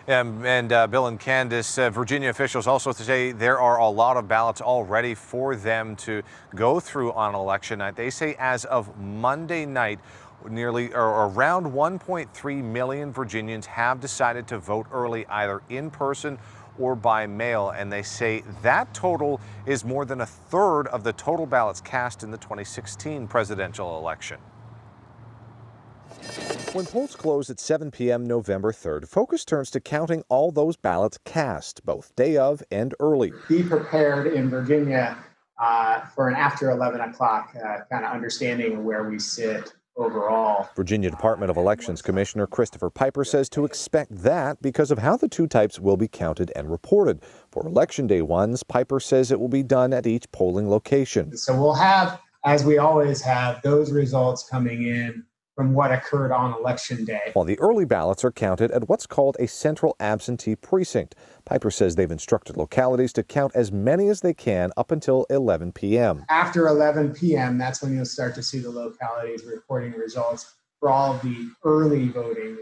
Bill and Candace, Virginia officials also say there are a lot of ballots already for them to go through on election night. They say as of Monday night, nearly or around 1.3 million Virginians have decided to vote early, either in person or by mail. And they say that total is more than a third of the total ballots cast in the 2016 presidential election. When polls close at 7 p.m. November 3rd, focus turns to counting all those ballots cast, both day of and early. Be prepared in Virginia for an after 11 o'clock kind of understanding of where we sit overall. Virginia Department of Elections Commissioner Christopher Piper says to expect that because of how the two types will be counted and reported. For Election Day ones, Piper says it will be done at each polling location. So we'll have, as we always have, those results coming in from what occurred on Election Day. While the early ballots are counted at what's called a central absentee precinct. Piper says they've instructed localities to count as many as they can up until 11 p.m. After 11 p.m., that's when you'll start to see the localities reporting results for all of the early voting,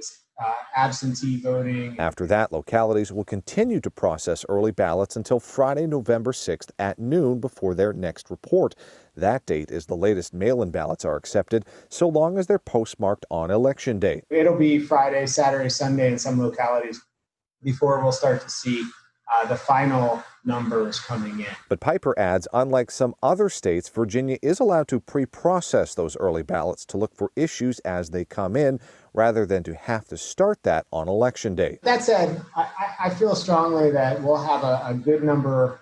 absentee voting. After that, localities will continue to process early ballots until Friday, November 6th at noon before their next report. That date is the latest mail-in ballots are accepted, so long as they're postmarked on Election Day. It'll be Friday, Saturday, Sunday in some localities before we'll start to see the final numbers coming in. But Piper adds, unlike some other states, Virginia is allowed to pre-process those early ballots to look for issues as they come in, rather than to have to start that on Election Day. That said, I feel strongly that we'll have a good number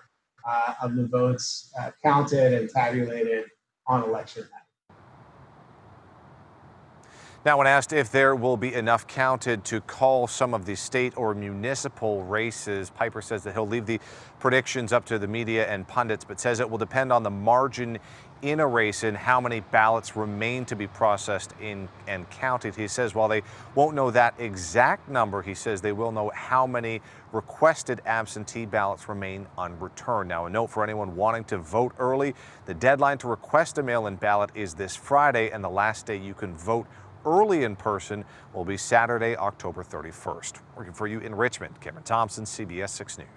of the votes counted and tabulated on Election night. Now, when asked if there will be enough counted to call some of the state or municipal races, Piper says that he'll leave the predictions up to the media and pundits, but says it will depend on the margin in a race and how many ballots remain to be processed in and counted. He says while they won't know that exact number, he says they will know how many requested absentee ballots remain unreturned. Now, a note for anyone wanting to vote early, the deadline to request a mail-in ballot is this Friday, and the last day you can vote early in person will be Saturday, October 31st. Working for you in Richmond, Cameron Thompson, CBS 6 News.